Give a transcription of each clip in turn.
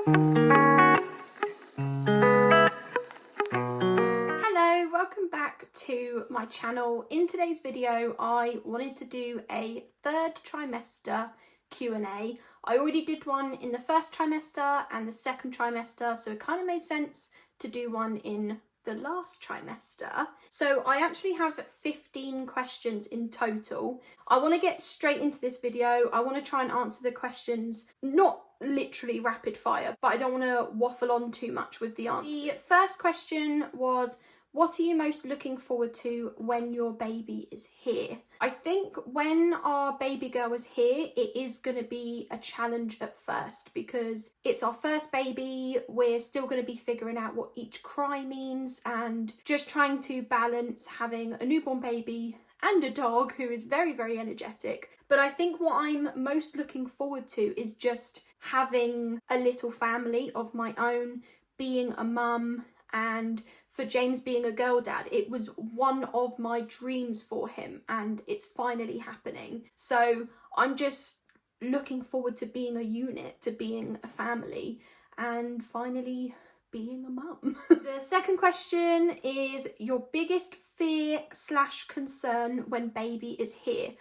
Hello, welcome back to my channel. In today's video, I wanted to do a third trimester Q&A. I already did one in the first trimester and the second trimester, so it kind of made sense to do one in the last trimester. So I actually have 15 questions in total. I want to get straight into this video. I want to try and answer the questions, not literally rapid fire, but I don't want to waffle on too much with the answers. The first question was, what are you most looking forward to when your baby is here? I think when our baby girl is here, it is going to be a challenge at first because it's our first baby. We're still going to be figuring out what each cry means and just trying to balance having a newborn baby and a dog who is very, very energetic. But I think what I'm most looking forward to is just having a little family of my own, being a mum, and for James being a girl dad. It was one of my dreams for him and it's finally happening. So I'm just looking forward to being a unit, to being a family, and finally being a mum. The second question is your biggest fear/concern when baby is here.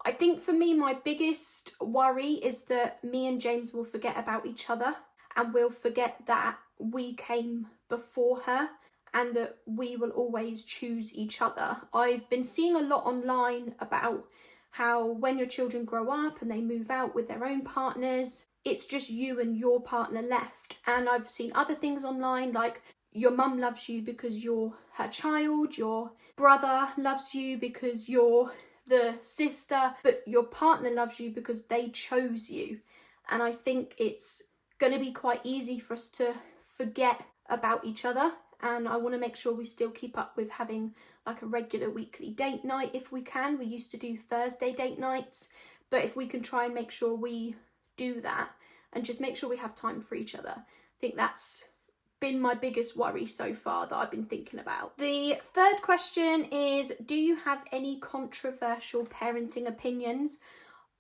I think for me, my biggest worry is that me and James will forget about each other and we'll forget that we came before her and that we will always choose each other. I've been seeing a lot online about how when your children grow up and they move out with their own partners, it's just you and your partner left. And I've seen other things online like your mum loves you because you're her child, your brother loves you because you're the sister, but your partner loves you because they chose you. And I think it's going to be quite easy for us to forget about each other, and I want to make sure we still keep up with having like a regular weekly date night if we can. We used to do Thursday date nights, but if we can try and make sure we do that and just make sure we have time for each other. I think that's been my biggest worry so far that I've been thinking about. The third question is, do you have any controversial parenting opinions?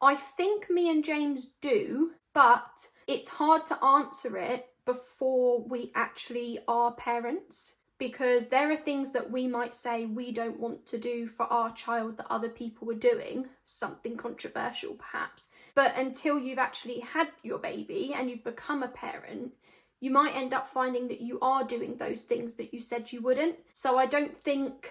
I think me and James do, but it's hard to answer it before we actually are parents, because there are things that we might say we don't want to do for our child that other people are doing, something controversial perhaps, but until you've actually had your baby and you've become a parent, you might end up finding that you are doing those things that you said you wouldn't. So I don't think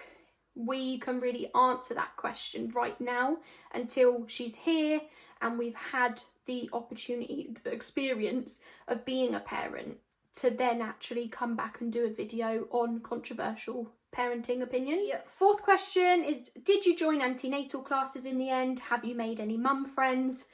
we can really answer that question right now until she's here and we've had the opportunity, the experience of being a parent, to then actually come back and do a video on controversial parenting opinions. Yeah. Fourth question is, did you join antenatal classes in the end? Have you made any mum friends?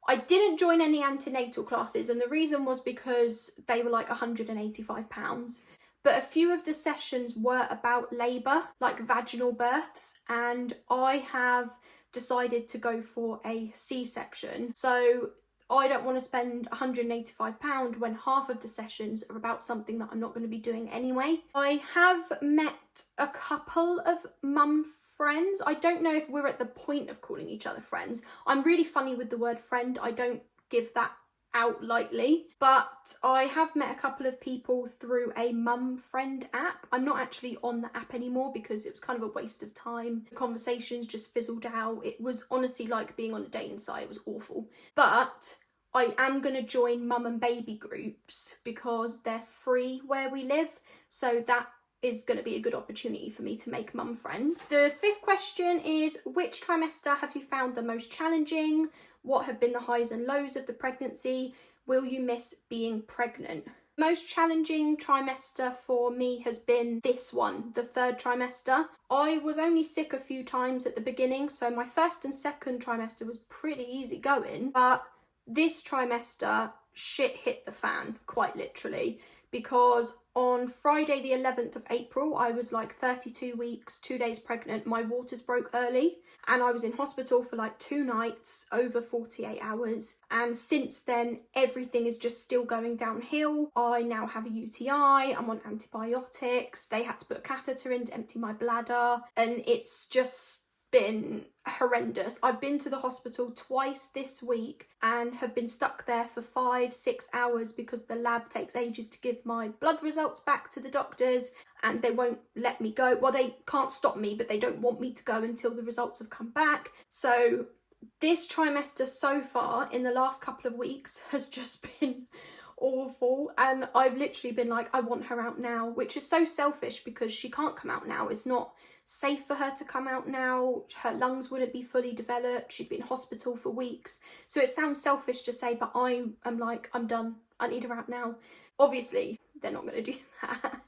I didn't join any antenatal classes, and the reason was because they were like £185. But a few of the sessions were about labour, like vaginal births, and I have decided to go for a C-section. So I don't want to spend £185 when half of the sessions are about something that I'm not going to be doing anyway. I have met a couple of mum friends. I don't know if we're at the point of calling each other friends. I'm really funny with the word friend. I don't give that out lightly, but I have met a couple of people through a mum friend app. I'm not actually on the app anymore because it was kind of a waste of time. The conversations just fizzled out. It was honestly like being on a dating site. It was awful. But I am going to join mum and baby groups because they're free where we live, so that is going to be a good opportunity for me to make mum friends. The fifth question is, which trimester have you found the most challenging? What have been the highs and lows of the pregnancy? Will you miss being pregnant? Most challenging trimester for me has been this one, the third trimester. I was only sick a few times at the beginning, so my first and second trimester was pretty easy going, but this trimester shit hit the fan, quite literally, because on Friday the 11th of April, I was like 32 weeks, 2 days pregnant. My waters broke early and I was in hospital for like 2 nights, over 48 hours. And since then, everything is just still going downhill. I now have a UTI, I'm on antibiotics. They had to put a catheter in to empty my bladder. And it's just been horrendous. I've been to the hospital twice this week and have been stuck there for 5-6 hours because the lab takes ages to give my blood results back to the doctors, and they won't let me go. Well, they can't stop me, but they don't want me to go until the results have come back. So this trimester so far in the last couple of weeks has just been awful, and I've literally been like, I want her out now, which is so selfish because she can't come out now. It's not safe for her to come out now. Her lungs wouldn't be fully developed. She'd been in hospital for weeks. So it sounds selfish to say, but I am like, I'm done. I need her out now. Obviously, they're not going to do that.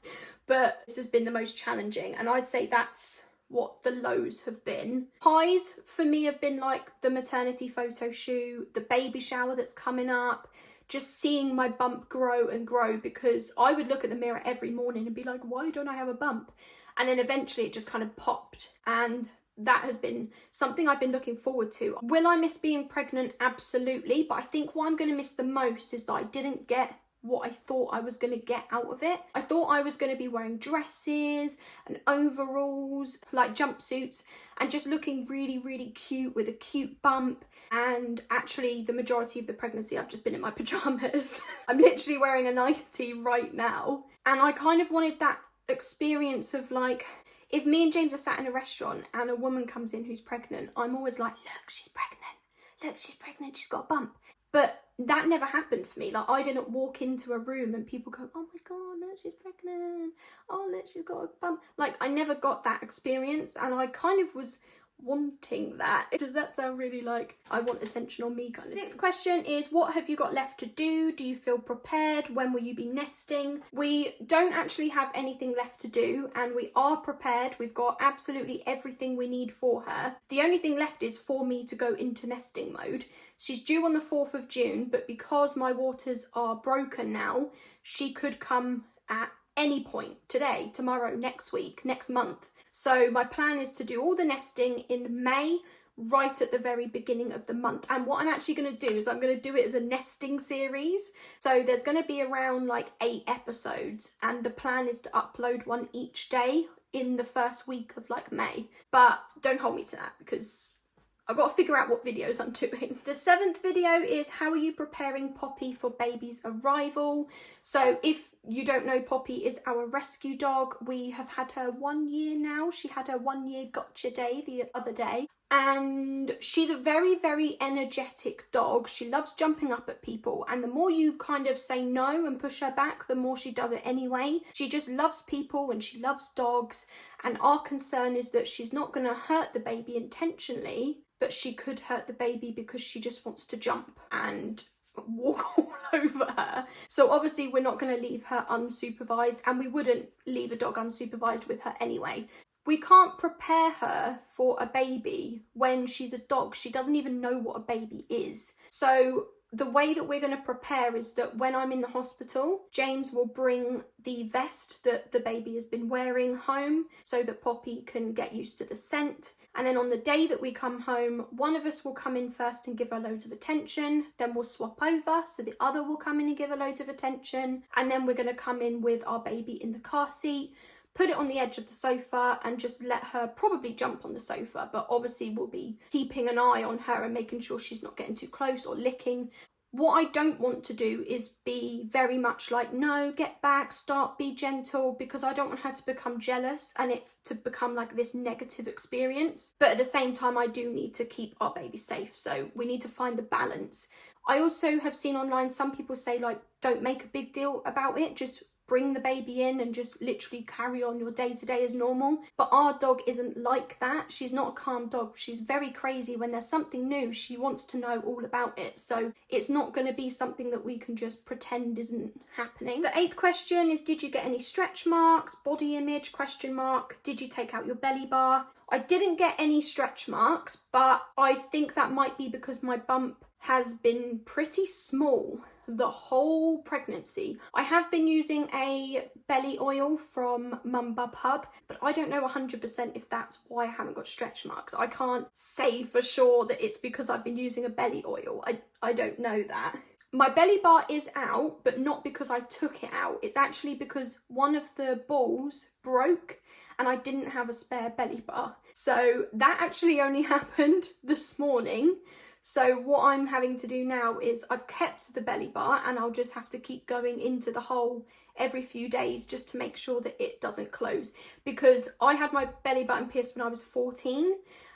But this has been the most challenging, and I'd say that's what the lows have been. Highs for me have been like the maternity photo shoot, the baby shower that's coming up, just seeing my bump grow and grow, because I would look at the mirror every morning and be like, why don't I have a bump? And then eventually it just kind of popped, and that has been something I've been looking forward to. Will I miss being pregnant? Absolutely. But I think what I'm going to miss the most is that I didn't get what I thought I was going to get out of it. I thought I was going to be wearing dresses and overalls, like jumpsuits, and just looking really, really cute with a cute bump. And actually the majority of the pregnancy I've just been in my pajamas. I'm literally wearing a nightie right now. And I kind of wanted that experience of like, if me and James are sat in a restaurant and a woman comes in who's pregnant, I'm always like, look, she's pregnant. Look, she's pregnant. She's got a bump. But that never happened for me. Like, I didn't walk into a room and people go, oh my God, look, she's pregnant. Oh, look, she's got a bump. Like, I never got that experience, and I kind of was wanting that. Does that sound really like I want attention on me kind of thing? Sixth question is, what have you got left to do? Do you feel prepared? When will you be nesting? We don't actually have anything left to do, and we are prepared. We've got absolutely everything we need for her. The only thing left is for me to go into nesting mode. She's due on the 4th of June, but because my waters are broken now, she could come at any point, today, tomorrow, next week, next month. So my plan is to do all the nesting in May, right at the very beginning of the month. And what I'm actually going to do is I'm going to do it as a nesting series. So there's going to be around like 8 episodes, and the plan is to upload one each day in the first week of like May. But don't hold me to that, because I've got to figure out what videos I'm doing. The 7th video is, how are you preparing Poppy for baby's arrival? So if you don't know, Poppy is our rescue dog. We have had her 1 year now. She had her 1 year gotcha day the other day. And she's a very, very energetic dog. She loves jumping up at people. And the more you kind of say no and push her back, the more she does it anyway. She just loves people and she loves dogs. And our concern is that she's not going to hurt the baby intentionally, but she could hurt the baby because she just wants to jump and walk all over her. So obviously we're not going to leave her unsupervised, and we wouldn't leave a dog unsupervised with her anyway. We can't prepare her for a baby when she's a dog. She doesn't even know what a baby is. So the way that we're going to prepare is that when I'm in the hospital, James will bring the vest that the baby has been wearing home so that Poppy can get used to the scent. And then on the day that we come home, one of us will come in first and give her loads of attention. Then we'll swap over, so the other will come in and give her loads of attention. And then we're going to come in with our baby in the car seat, put it on the edge of the sofa, and just let her probably jump on the sofa. But obviously we'll be keeping an eye on her and making sure she's not getting too close or licking. What I don't want to do is be very much like, no, get back, stop, be gentle, because I don't want her to become jealous and it to become like this negative experience. But at the same time, I do need to keep our baby safe. So we need to find the balance. I also have seen online some people say, like, don't make a big deal about it, just bring the baby in and just literally carry on your day-to-day as normal. But our dog isn't like that. She's not a calm dog. She's very crazy. When there's something new, she wants to know all about it. So it's not going to be something that we can just pretend isn't happening. The 8th question is, did you get any stretch marks? Body image, question mark. Did you take out your belly bar? I didn't get any stretch marks, but I think that might be because my bump has been pretty small the whole pregnancy. I have been using a belly oil from Mum Bub Hub, but I don't know 100% if that's why I haven't got stretch marks. I can't say for sure that it's because I've been using a belly oil. I don't know that. My belly bar is out, but not because I took it out. It's actually because one of the balls broke and I didn't have a spare belly bar. So that actually only happened this morning. So what I'm having to do now is I've kept the belly bar, and I'll just have to keep going into the hole every few days just to make sure that it doesn't close, because I had my belly button pierced when I was 14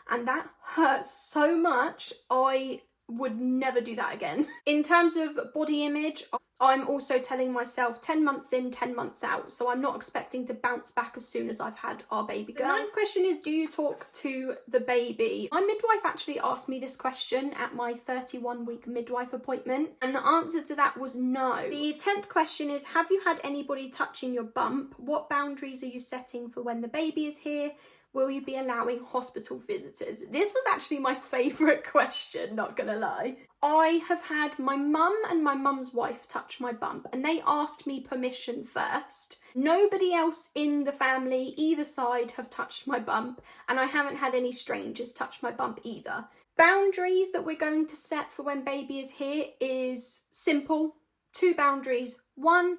and that hurt so much. I would never do that again. In terms of body image, I'm also telling myself 10 months in, 10 months out. So I'm not expecting to bounce back as soon as I've had our baby girl. The 9th question is, do you talk to the baby? My midwife actually asked me this question at my 31-week midwife appointment, and the answer to that was no. The 10th question is, have you had anybody touching your bump? What boundaries are you setting for when the baby is here? Will you be allowing hospital visitors? This was actually my favourite question, not gonna lie. I have had my mum and my mum's wife touch my bump, and they asked me permission first. Nobody else in the family, either side, have touched my bump, and I haven't had any strangers touch my bump either. Boundaries that we're going to set for when baby is here is simple. 2 boundaries. 1,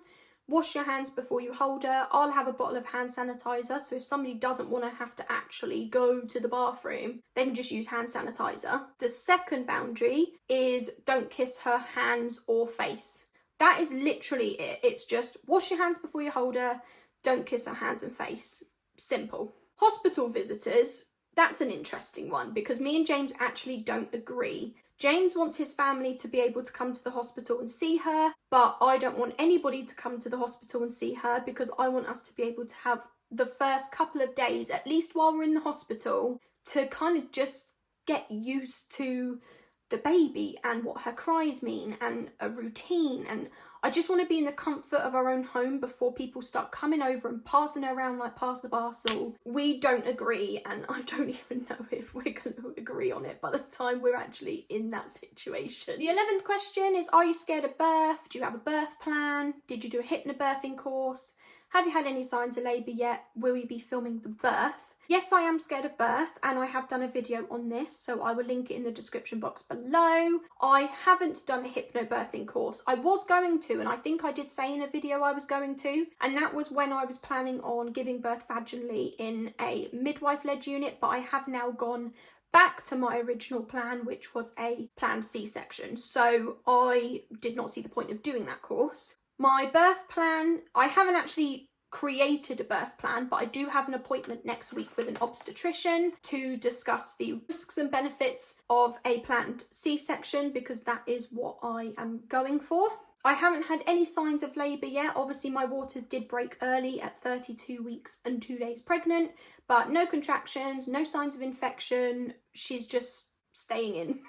wash your hands before you hold her. I'll have a bottle of hand sanitizer, so if somebody doesn't want to have to actually go to the bathroom, they can just use hand sanitizer. The second boundary is don't kiss her hands or face. That is literally it. It's just wash your hands before you hold her, don't kiss her hands and face. Simple. Hospital visitors, that's an interesting one, because me and James actually don't agree. James wants his family to be able to come to the hospital and see her, but I don't want anybody to come to the hospital and see her, because I want us to be able to have the first couple of days, at least while we're in the hospital, to kind of just get used to the baby and what her cries mean and a routine. And I just want to be in the comfort of our own home before people start coming over and passing her around like pass the parcel. We don't agree, and I don't even know if we're going to agree on it by the time we're actually in that situation. The 11th question is, are you scared of birth? Do you have a birth plan? Did you do a hypnobirthing course? Have you had any signs of labour yet? Will you be filming the birth? Yes, I am scared of birth, and I have done a video on this, so I will link it in the description box below. I haven't done a hypnobirthing course. I was going to, and I think I did say in a video I was going to, and that was when I was planning on giving birth vaginally in a midwife-led unit, but I have now gone back to my original plan, which was a planned C-section. So I did not see the point of doing that course. My birth plan, I haven't actually created a birth plan, but I do have an appointment next week with an obstetrician to discuss the risks and benefits of a planned C-section, because that is what I am going for. I haven't had any signs of labour yet. Obviously my waters did break early at 32 weeks and 2 days pregnant, but no contractions, no signs of infection. She's just staying in.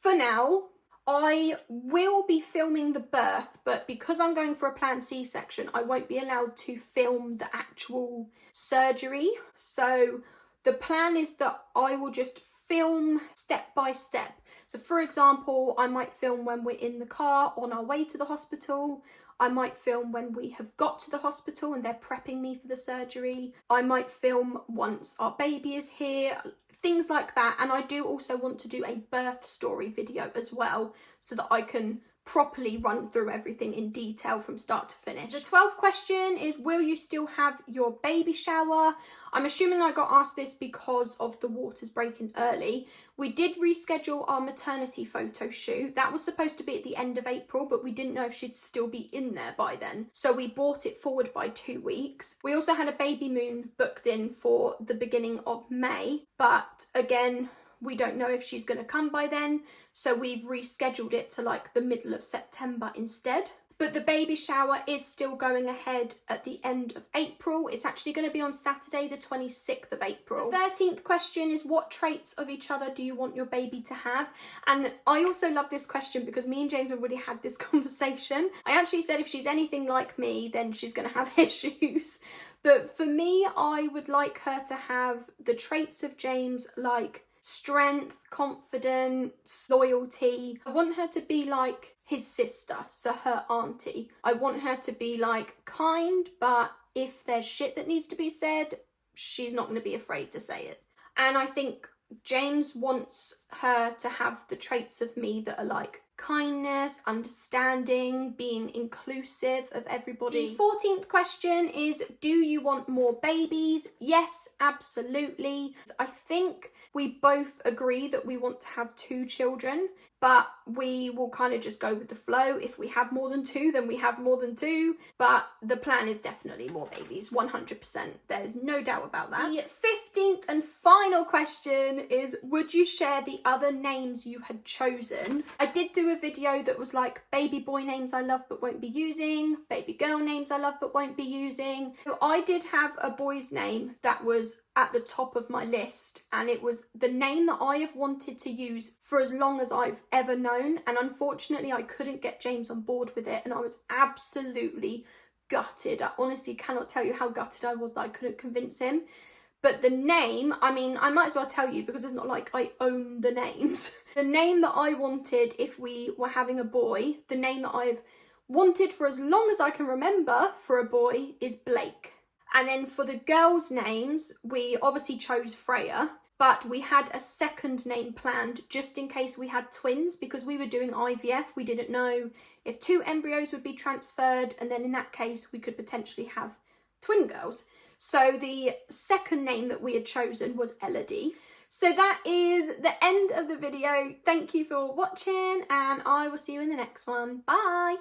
For now, I will be filming the birth, but because I'm going for a planned C-section, I won't be allowed to film the actual surgery. So the plan is that I will just film step by step. So for example, I might film when we're in the car on our way to the hospital. I might film when we have got to the hospital and they're prepping me for the surgery. I might film once our baby is here, things like that. And I do also want to do a birth story video as well, so that I can properly run through everything in detail from start to finish. The 12th question is, will you still have your baby shower? I'm assuming I got asked this because of the waters breaking early. We did reschedule our maternity photo shoot. That was supposed to be at the end of April, but we didn't know if she'd still be in there by then. So we brought it forward by 2 weeks. We also had a baby moon booked in for the beginning of May, but again, we don't know if she's going to come by then. So we've rescheduled it to like the middle of September instead. But the baby shower is still going ahead at the end of April. It's actually going to be on Saturday, the 26th of April. The 13th question is, what traits of each other do you want your baby to have? And I also love this question because me and James have already had this conversation. I actually said if she's anything like me, then she's going to have issues. But for me, I would like her to have the traits of James, like strength, confidence, loyalty. I want her to be like his sister, so her auntie. I want her to be like kind, but if there's shit that needs to be said, she's not going to be afraid to say it. And I think James wants her to have the traits of me that are like kindness, understanding, being inclusive of everybody. The 14th question is, do you want more babies? Yes, absolutely. I think we both agree that we want to have 2 children, but we will kind of just go with the flow. If we have more than 2, then we have more than 2. But the plan is definitely more babies, 100%. There's no doubt about that. The 15th and final question is, would you share the other names you had chosen? I did do a video that was like baby boy names I love but won't be using, baby girl names I love but won't be using. So I did have a boy's name that was at the top of my list, and it was the name that I have wanted to use for as long as I've ever known, and unfortunately I couldn't get James on board with it, and I was absolutely gutted. I honestly cannot tell you how gutted I was that I couldn't convince him. But the name, I mean, I might as well tell you because it's not like I own the names. The name that I wanted if we were having a boy, the name that I've wanted for as long as I can remember for a boy, is Blake. And then for the girls' names, we obviously chose Freya, but we had a second name planned just in case we had twins, because we were doing IVF. We didn't know if 2 embryos would be transferred, and then in that case we could potentially have twin girls. So the second name that we had chosen was Elodie. So that is the end of the video. Thank you for watching, and I will see you in the next one. Bye!